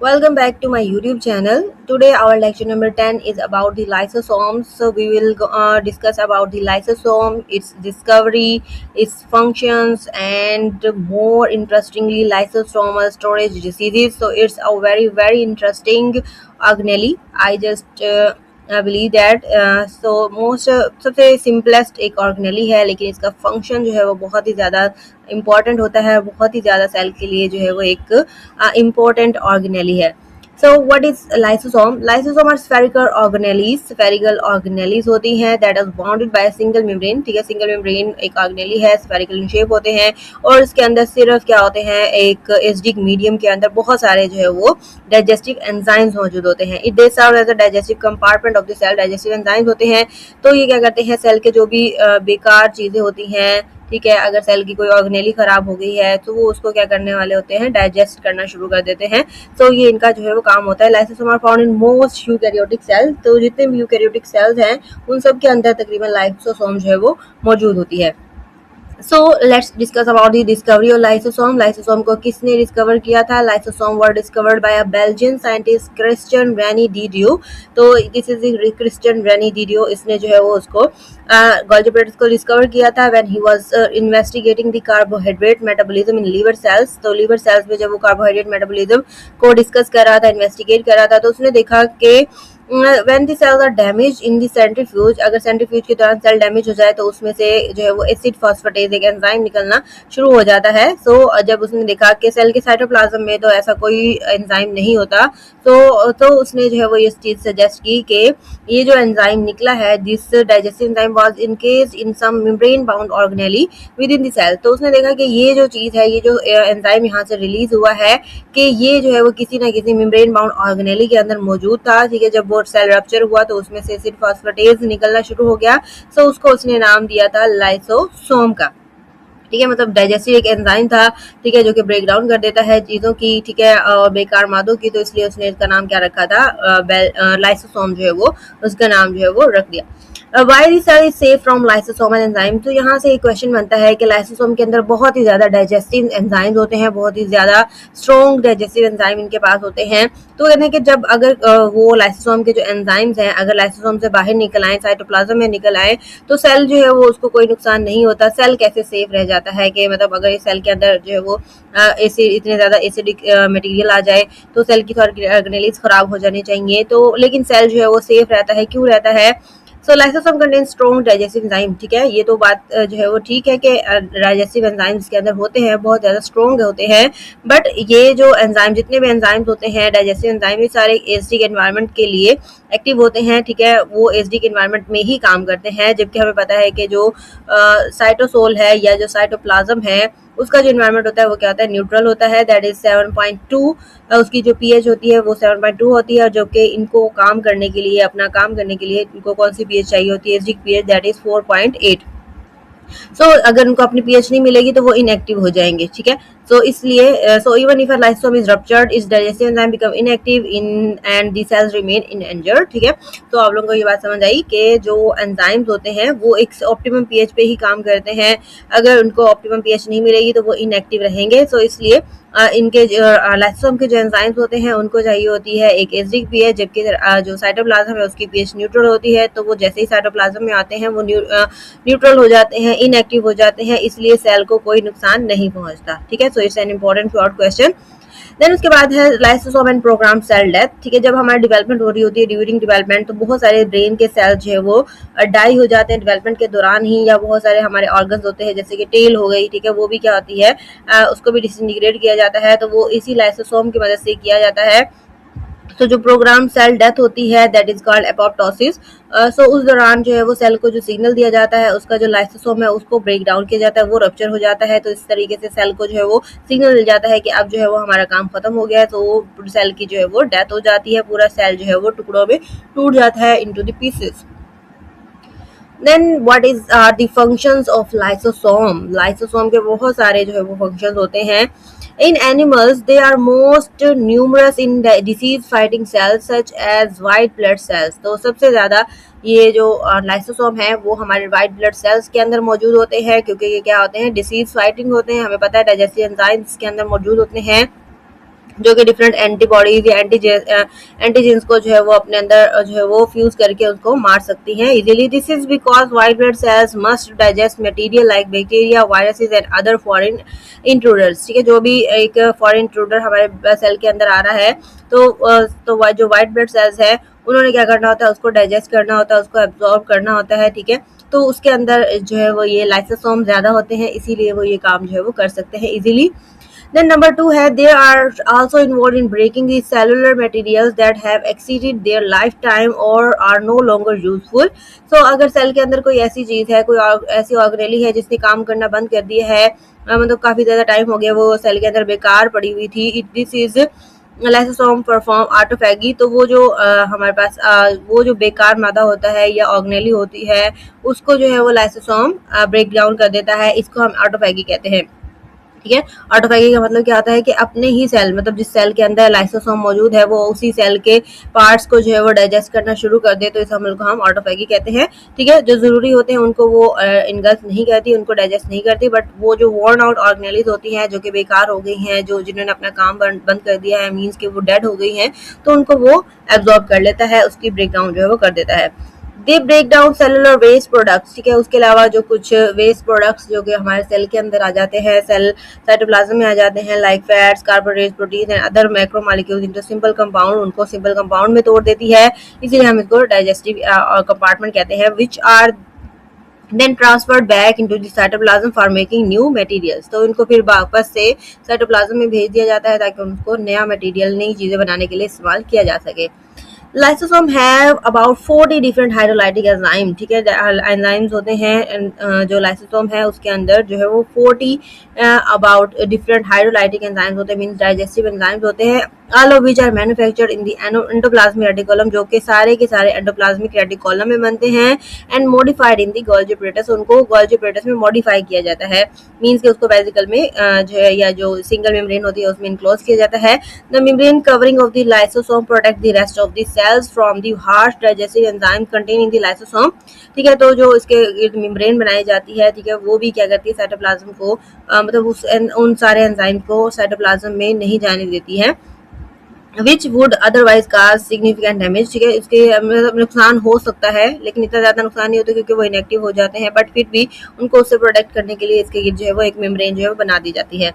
Welcome back to my YouTube channel. Today our lecture number 10 is about the lysosomes. So we will discuss about the lysosome, its discovery, its functions, and more interestingly lysosomal storage diseases. So it's a very interesting organelle. I believe that most सबसे simplest एक organelle है, लेकिन इसका function जो है वो बहुत ही ज़्यादा इम्पॉर्टेंट होता है, बहुत ही ज़्यादा सेल के लिए जो है वो एक important organelle है. So what is lysosome? Lysosome are spherical organelles. Spherical organelles होती हैं that is bounded by a single membrane. ठीक है, single membrane एक organelle है, spherical in shape होते हैं और इसके अंदर सिर्फ क्या होते हैं, एक एसिडिक मीडियम के अंदर बहुत सारे जो है वो डाइजेस्टिव एंजाइम्स मौजूद होते हैं. It they serve as a digestive compartment of the cell. Digestive enzymes होते हैं तो ये क्या करते हैं, सेल के जो भी बेकार चीज़ें होती हैं, ठीक है, अगर सेल की कोई ऑर्गेनेली खराब हो गई है तो वो उसको क्या करने वाले होते हैं, डाइजेस्ट करना शुरू कर देते हैं. तो ये इनका जो है वो काम होता है. Lysosome are found in most eukaryotic cell. तो जितने भी यूकैरियोटिक सेल्स हैं उन सब के अंदर तकरीबन लाइसोसोम जो है वो मौजूद होती है. So let's discuss about the discovery of lysosome. Lysosome को किसने डिस्कवर किया था? Lysosome were discovered by a Belgian scientist Christian Rene de Duve. तो this is Christian Rene de Duve. इसने जो है वो उसको गोल्गी प्रोटीन्स को डिस्कवर किया था when he was investigating the carbohydrate metabolism in liver cells. तो लीवर सेल्स में जब वो कार्बोहाइड्रेट मेटाबॉलिज्म को डिस्कस कर रहा था, इन्वेस्टिगेट कर रहा था, तो उसने देखा कि when the cells are damage in the centrifuge, अगर सेंट्रीफ्यूज के दौरान सेल डैमेज हो जाए तो उसमें से जो है वो एसिड फॉस्फेटेज एक एंजाइम निकलना शुरू हो जाता है. सो जब उसने देखा कि सेल के साइटोप्लाज्म में तो ऐसा कोई एंजाइम नहीं होता, तो उसने जो है वो ये चीज सजेस्ट की कि ये जो एंजाइम निकला है, this digestive enzyme was encased in some membrane bound organelle within the cell. तो उसने देखा कि ये जो चीज है, ये जो एंजाइम यहाँ से रिलीज हुआ है, कि ये जो है वो किसी ना किसी मेम्ब्रेन बाउंड ऑर्गेनेली के अंदर मौजूद था. ठीक है, जब वो सेल रप्चर हुआ तो उसमें से एसिड फॉस्फेटेज निकलना शुरू हो गया. सो उसको उसने नाम दिया था लाइसोसोम का. ठीक है, मतलब डाइजेस्टिव एक एंजाइम था, ठीक है, जो कि ब्रेक डाउन कर देता है चीज़ों की, ठीक है, बेकार मादों की. तो इसलिए उसने इसका नाम क्या रखा था, लाइसोसोम जो है वो उसका नाम जो है वो रख दिया. Why the cell is safe from lysosomal enzyme. तो यहाँ से एक क्वेश्चन बनता है कि लाइसोसोम के अंदर बहुत ही ज़्यादा डाइजेस्टिव एंजाइम्स होते हैं, बहुत ही ज़्यादा स्ट्रॉन्ग डाइजेस्टिव एंजाइम इनके पास होते हैं. तो कहते हैं कि जब अगर वो लाइसोसोम के जो एंजाइम्स हैं अगर लाइसोसोम से बाहर निकल आए, साइटोप्लाज्म में निकल आए, तो सेल जो है वो उसको कोई नुकसान नहीं होता. सेल कैसे सेफ रह जाता है कि मतलब अगर इस सेल के अंदर जो है वो एसिड, इतने ज़्यादा एसिडिक मटेरियल आ जाए तो सेल की ऑर्गेनेलीज खराब हो जानी चाहिए. तो लेकिन सेल जो है वो सेफ रहता है. क्यों रहता है? So lysosome contain strong digestive enzyme. ठीक है, ये तो बात जो है वो ठीक है कि डाइजेस्टिव एंजाइम इसके अंदर होते हैं, बहुत ज़्यादा स्ट्रॉन्ग होते हैं. बट ये जो एंजाइम, जितने भी एंजाइम्स होते हैं डाइजेस्टिव एंजाइम, ये सारे एसिडिक एनवायरनमेंट के लिए एक्टिव होते हैं. ठीक है, वो एसिडिक एनवायरनमेंट में ही काम करते हैं. जबकि हमें पता है कि जो साइटोसोल है या जो साइटोप्लाज्म है उसका जो एनवायरनमेंट होता है वो क्या होता है, न्यूट्रल होता है. That is 7.2. उसकी जो पीएच होती है वो 7.2 होती है. जो कि इनको काम करने के लिए, अपना काम करने के लिए इनको कौन सी पीएच चाहिए होती है, एसिडिक पीएच, दैट इज 4.8. अगर उनको अपनी पीएच नहीं मिलेगी तो वो इनएक्टिव हो जाएंगे. ठीक है, सो इसलिए so even if a lysosome is ruptured, इस digestive enzyme become inactive in and the cells remain uninjured. ठीक है, तो आप लोगों को ये बात समझ आई कि जो एंजाइम्स होते हैं वो एक ऑप्टिमम पीएच पे ही काम करते हैं. अगर उनको ऑप्टिमम पीएच नहीं मिलेगी तो वो इनएक्टिव रहेंगे. सो इसलिए इनके लाइसोसोम के जो एंजाइम्स होते हैं उनको चाहिए होती है एक एसिडिक पीएच, जबकि जो साइटोप्लाज्म है उसकी पीएच न्यूट्रल होती है. तो वो जैसे ही साइटोप्लाज्म में आते हैं वो न्यूट्रल हो जाते हैं, इनएक्टिव हो जाते हैं, इसलिए सेल को कोई नुकसान नहीं पहुंचता. ठीक है, so it's an important short question. Then उसके बाद है lysosome and programme cell death. ठीक है, जब हमारी डेवलपमेंट हो रही होती है, ड्यूरिंग डेवलपमेंट, तो बहुत सारे ब्रेन के सेल जो है वो डाई हो जाते हैं डेवलपमेंट के दौरान ही. या बहुत सारे हमारे ऑर्गन्स होते हैं जैसे कि टेल हो गई, ठीक है, वो भी क्या होती है, उसको भी डिसइंटीग्रेट किया जाता है. तो वो इसी लाइसोसोम की मदद से किया जाता है. तो जो प्रोग्राम सेल डेथ होती है दैट इज कॉल्ड एपोप्टोसिस. उस दौरान जो है वो सेल को जो सिग्नल दिया जाता है, उसका जो लाइसोसोम है उसको ब्रेक डाउन किया जाता है, वो रप्चर हो जाता है. तो इस तरीके से सेल को जो है वो सिग्नल मिल जाता है कि अब जो है वो हमारा काम खत्म हो गया है. तो वो सेल की जो है वो डेथ हो जाती है, पूरा सेल जो है वो टुकड़ों में टूट जाता है into the pieces. Then what is are the functions of lysosome. Lysosome के बहुत सारे जो है वो फंक्शंस होते हैं. In animals, they are most numerous in disease fighting cells such as white blood cells. तो सबसे ज़्यादा ये जो लाइसोसोम है वो हमारे वाइट ब्लड सेल्स के अंदर मौजूद होते हैं, क्योंकि ये क्या होते हैं, डिसीज फाइटिंग होते हैं. हमें पता है डाइजेस्टिव एंजाइम्स के अंदर मौजूद होते हैं. जो कि डिफरेंट एंटीबॉडीज या एंटीजेंस को जो है वो अपने अंदर जो है वो फ्यूज करके उसको मार सकती हैं easily. This is because white blood cells must digest material like bacteria, viruses and other foreign intruders. ठीक है, जो भी एक फॉरेन इंट्रूडर हमारे सेल के अंदर आ रहा है तो जो वाइट ब्लड सेल्स है उन्होंने क्या करना होता है, उसको डाइजेस्ट करना होता है, उसको एब्जॉर्ब करना होता है। ठीक है, तो उसके अंदर जो है वो ये लाइसोसोम ज्यादा होते हैं, इसीलिए वो ये काम जो है वो कर सकते हैं इजीली। Then number two है they are also involved in breaking the cellular materials that have exceeded their lifetime or are no longer useful. So अगर सेल के अंदर कोई ऐसी चीज है, कोई ऐसी ऑर्गेनेली है जिसने काम करना बंद कर दिया है, मतलब काफी ज्यादा टाइम हो गया वो सेल के अंदर बेकार पड़ी हुई थी, this is lysosome perform autophagy. तो वो जो हमारे पास वो जो बेकार मादा होता है या ऑर्गेनेली होती है उसको जो है वो लाइसोसोम ब्रेक डाउन कर देता है, इसको हम ऑटोफैगी कहते हैं। ठीक है, ऑटोफैगी का मतलब क्या होता है कि अपने ही सेल, मतलब जिस सेल के अंदर लाइसोसोम मौजूद है वो उसी सेल के पार्ट्स को जो है वो डाइजेस्ट करना शुरू कर दे, तो इस अमल को हम ऑटोफैगी कहते हैं। ठीक है, जो जरूरी होते हैं उनको वो इनगल्फ नहीं करती, उनको डाइजेस्ट नहीं करती, बट वो जो वॉर्न आउट ऑर्गेनेलीज होती हैं जो कि बेकार हो गई हैं, जो जिन्होंने अपना काम बंद कर दिया है, मीन्स कि वो डेड हो गई हैं, तो उनको वो एब्जॉर्ब कर लेता है, उसकी ब्रेकडाउन जो है वो कर देता है। They break down cellular waste products. ठीक है, उसके अलावा जो कुछ वेस्ट प्रोडक्ट्स जो कि हमारे सेल के अंदर आ जाते हैं, सेल साइटोप्लाज्म में आ जाते हैं, like fats, carbohydrates, protein and other macro molecules into simple compound, उनको सिंपल कंपाउंड में तोड़ देती है, इसीलिए हम इसको डाइजेस्टिव कंपार्टमेंट कहते हैं। Which are then transferred back into the cytoplasm for making new materials. तो इनको फिर वापस से साइटोप्लाज्म में भेज दिया जाता है ताकि उनको नया मटेरियल, नई चीजें बनाने के लिए इस्तेमाल किया जा सके। Lysosome have about 40 different hydrolytic enzyme. ठीक है, एंजाइम्स होते हैं जो लाइसोसोम है उसके अंदर जो है वो 40 अबाउट डिफरेंट हाइड्रोलाइटिक एंजाइम्स होते हैं, मींस डाइजेस्टिव एंजाइम्स होते हैं, all of which are manufactured in the endoplasmic reticulum, जो कि सारे के सारे एंडोप्लाज्मिक रेटिकुलम में बनते हैं, and modified in the Golgi apparatus, उनको गोल्जी apparatus में मॉडिफाई किया जाता है, मींस कि उसको वेसिकल में जो है या जो सिंगल मेम्ब्रेन होती है उसमें इनक्लोज किया जाता है। The membrane covering of the lysosome protect the rest of the cells from the harsh digestive enzymes contained in the lysosome। ठीक है, तो जो इसके इर्द मेम्ब्रेन बनाई जाती है, ठीक है, वो भी क्या करती है, साइटोप्लाज्म को मतलब उन सारे एंजाइम को साइटोप्लाज्म में नहीं जाने देती है, which would otherwise cause significant damage. ठीक है, इसके मतलब नुकसान हो सकता है लेकिन इतना ज्यादा नुकसान नहीं होता क्योंकि वो इनएक्टिव हो जाते हैं, बट फिर भी उनको उससे प्रोटेक्ट करने के लिए इसके गिर्द जो है वो एक मेम्ब्रेन जो है वो बना दी जाती है।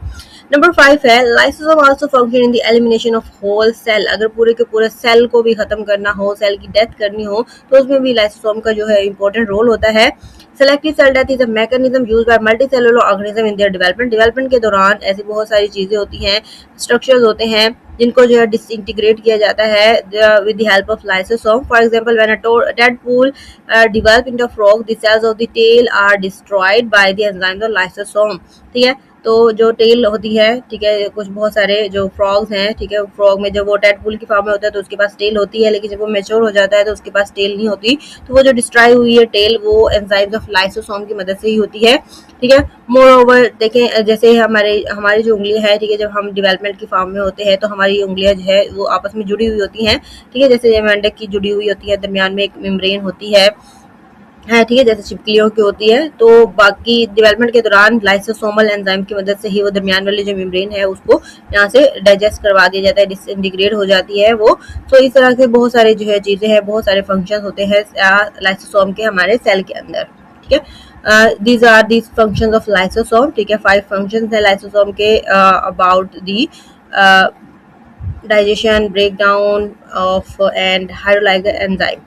नंबर 5 है lysosome also function in the elimination of whole cell. अगर पूरे के पूरे सेल को भी खत्म करना हो, सेल की डेथ करनी हो, तो उसमें भी लाइसोसोम का जो है इंपॉर्टेंट रोल होता है। Selective cell death is a mechanism used by multicellular organism in their development के दौरान ऐसी बहुत सारी चीजें होती हैं, स्ट्रक्चर्स होते हैं जिनको जो है डिसइंटीग्रेट किया जाता है with the help of lysosome. For example when a tadpole develop into a frog, the cells of the tail are destroyed by the enzymes of lysosome। ठीक है, तो जो टेल होती है, ठीक है, कुछ बहुत सारे जो फ्रॉग्स हैं, ठीक है, फ्रॉग में जब वो टेडपूल की फॉर्म में होता है तो उसके पास टेल होती है, लेकिन जब वो मैच्योर हो जाता है तो उसके पास टेल नहीं होती, तो वो जो डिस्ट्रॉय हुई है टेल वो एंजाइम्स ऑफ लाइसोसोम की मदद से ही होती है। ठीक है, मोर ओवर देखें जैसे हमारी जो उंगलियां हैं, ठीक है, जब हम डेवलपमेंट की फॉर्म में होते हैं तो हमारी उंगलियां जो है वो आपस में जुड़ी हुई होती हैं। ठीक है, जैसे मेंढक की जुड़ी हुई होती है, दरमियान में एक मेम्ब्रेन होती है, ठीक है, जैसे छिपकलियों की होती है, तो बाकी डेवलपमेंट के दौरान लाइसोसोमल एंजाइम की मदद से ही वो दरमियान वाली जो मेम्ब्रेन है उसको यहाँ से डाइजेस्ट करवा दिया जाता है, डिसइंटीग्रेट हो जाती है वो। तो इस तरह से बहुत सारी जो है चीजें हैं, बहुत सारे फंक्शन होते हैं लाइसोसोम के हमारे सेल के अंदर। ठीक है, these are these functions of lysosome. ठीक है, 5 फंक्शंस है लाइसोसोम के about the digestion, breakdown of and hydrolytic enzyme.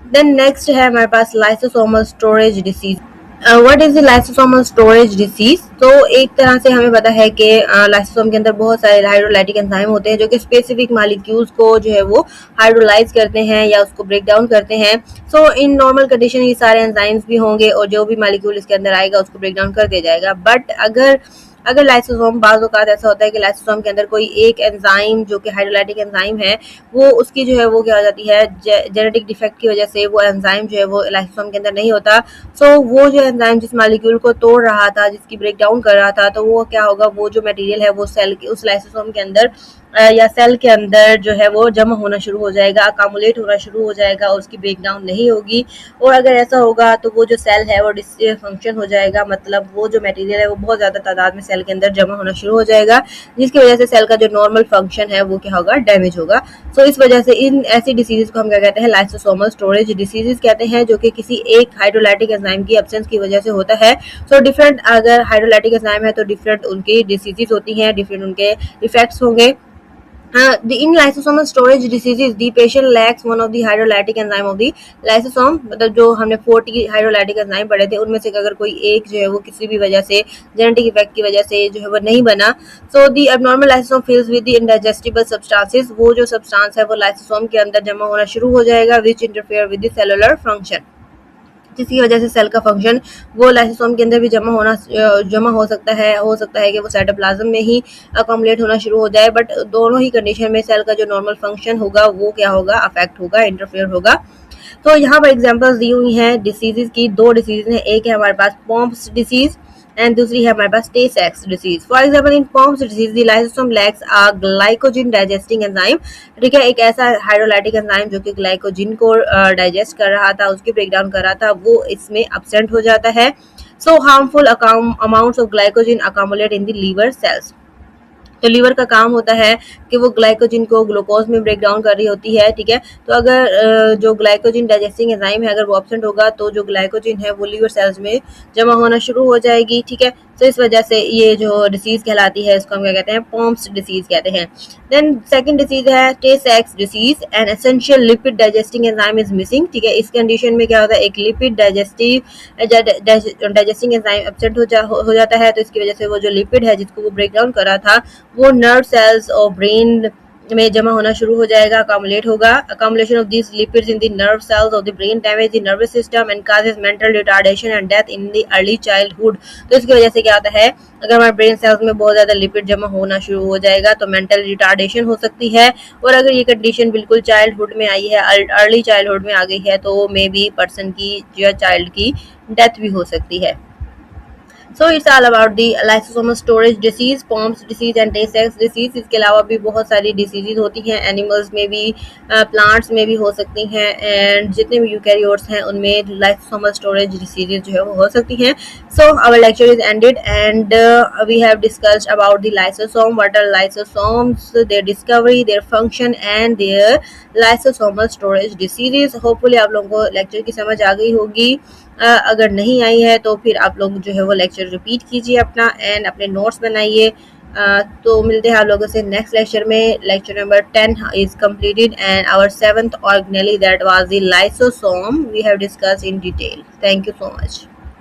Then next है हमारे पास lysosomal storage disease. What is the lysosomal storage disease? तो एक तरह से हमें पता है कि लाइसोसोम के अंदर बहुत सारे हाइड्रोलाइटिक एंजाइम होते हैं जो कि स्पेसिफिक मॉलिक्यूल्स को जो है वो हाइड्रोलाइज करते हैं या उसको ब्रेक डाउन करते हैं। सो इन नॉर्मल कंडीशन ये सारे एंजाइम्स भी होंगे और जो भी मॉलिक्यूल इसके अंदर आएगा उसको ब्रेक डाउन कर दिया जाएगा। बट अगर लाइसोसोम, बाज़ औक़ात ऐसा होता है कि लाइसोसोम के अंदर कोई एक एंजाइम जो कि हाइड्रोलाइटिक एंजाइम है वो उसकी जो है वो क्या हो जाती है, जेनेटिक डिफेक्ट की वजह से वो एंजाइम जो है वो लाइसोसोम के अंदर नहीं होता। सो वो जो एंजाइम जिस मॉलिक्यूल को तोड़ रहा था, जिसकी ब्रेक डाउन कर रहा था, तो वो क्या होगा, वो जो मटेरियल है वो सेल की उस लाइसोसोम के अंदर या सेल के अंदर जो है वो जमा होना शुरू हो जाएगा, अकामुलेट होना शुरू हो जाएगा, उसकी ब्रेकडाउन नहीं होगी। और अगर ऐसा होगा तो वो जो सेल है वो डिसफंक्शन हो जाएगा, मतलब वो जो मटेरियल है वो बहुत ज़्यादा तादाद में सेल के अंदर जमा होना शुरू हो जाएगा, जिसकी वजह से सेल का जो नॉर्मल फंक्शन है वो क्या होगा, डैमेज होगा। सो इस वजह से इन ऐसी डिसीजेज को हम क्या कहते हैं, लाइसोसोमल स्टोरेज डिसीजेज कहते हैं, जो कि किसी एक हाइड्रोलाइटिक एंजाइम की एब्सेंस की वजह से होता है। सो डिफरेंट अगर हाइड्रोलाइटिक एंजाइम है तो डिफरेंट उनकी डिसीजेज होती हैं, डिफरेंट उनके इफेक्ट्स होंगे। In lysosomal storage diseases, the patient lacks one of the hydrolytic enzyme of the lysosome। मतलब जो हमने 40 हाइड्रोलाइटिक एंजाइम पढ़े थे उनमें से अगर कोई एक जो है वो किसी भी वजह से, जेनेटिक इफेक्ट की वजह से जो है वो नहीं बना, सो दी abnormal lysosome fills with the indigestible substances। वो जो सब्सटेंस है वो लाइसोसोम के अंदर जमा होना शुरू हो जाएगा, which interfere with the cellular function। जिसकी वजह से सेल का फंक्शन वो लाइसोसोम के अंदर भी जमा हो सकता है कि वो साइटोप्लाज्म में ही अकोमुलेट होना शुरू हो जाए, बट दोनों ही कंडीशन में सेल का जो नॉर्मल फंक्शन होगा वो क्या होगा, अफेक्ट होगा, इंटरफेयर होगा। तो यहाँ पर एग्जांपल्स दी हुई हैं डिसीजेज की। दो डिसीज हैं, एक है हमारे पास पॉम्प्स डिसीज एंड दूसरी है हमारे पास टे सेक्स disease. For example in Pompe's disease the lysosome lacks a glycogen digesting enzyme. ठीक है, एक ऐसा हाइड्रोलाइटिक एंजाइम जो कि ग्लाइकोजिन को डाइजेस्ट कर रहा था, उसकी ब्रेकडाउन कर रहा था, वो इसमें एब्सेंट हो जाता है। So harmful amounts of glycogen accumulate in the liver cells. तो लीवर का काम होता है कि वो ग्लाइकोजिन को ग्लूकोज में ब्रेक डाउन कर रही होती है। ठीक है, तो अगर जो ग्लाइकोजिन डाइजेस्टिंग एंजाइम है अगर वो एब्सेंट होगा तो जो ग्लाइकोजिन है वो लीवर सेल्स में जमा होना शुरू हो जाएगी। ठीक है, तो इस वजह से ये जो डिसीज कहलाती है इसको हम क्या कहते हैं, पॉम्प्स डिसीज कहते हैं। देन सेकंड डिसीज है टे सेक्स disease. An essential lipid digesting enzyme is missing. ठीक है, इस कंडीशन में क्या होता है, एक लिपिड डाइजेस्टिंग एंजाइम एब्सेंट हो जाता है, तो इसकी वजह से वो जो लिपिड है जिसको वो ब्रेक डाउन कर रहा था वो नर्व सेल्स और ब्रेन में जमा होना शुरू हो जाएगा, अकामुलेट होगा। Accumulation of this lipids in the nerve cells of the brain damage the nervous system and causes mental retardation and death in the early childhood. तो इसकी वजह से क्या होता है, अगर हमारे ब्रेन सेल्स में बहुत ज्यादा लिपिड जमा होना शुरू हो जाएगा तो मेंटल रिटार्डेशन हो सकती है, और अगर ये कंडीशन बिल्कुल चाइल्डहुड में आई है, अर्ली चाइल्डहुड में आ गई है, तो मे बी पर्सन की या चाइल्ड की डेथ भी हो सकती है। So it's all about the lysosomal storage disease, Pompe's disease and Tay सेक्स डिसीज। इसके अलावा भी बहुत सारी डिसीजेज होती हैं, एनिमल्स में भी, प्लांट्स में भी हो सकती हैं, एंड जितने भी यूकैरियोट्स हैं उनमें लाइसोसोमल स्टोरेज डिसीजेज जो है वो हो सकती हैं। So our lecture is ended and we have discussed about the lysosome, what are lysosomes, their discovery, their function and their lysosomal storage diseases. Hopefully आप लोगों को लेक्चर की समझ आ गई होगी। अगर नहीं आई है तो फिर आप लोग जो है वो लेक्चर रिपीट कीजिए अपना एंड अपने नोट्स बनाइए। तो मिलते हैं आप लोगों से नेक्स्ट लेक्चर में। Lecture number 10 is completed and our 7th organelle, that was the lysosome, we have discussed in detail. Thank you so much.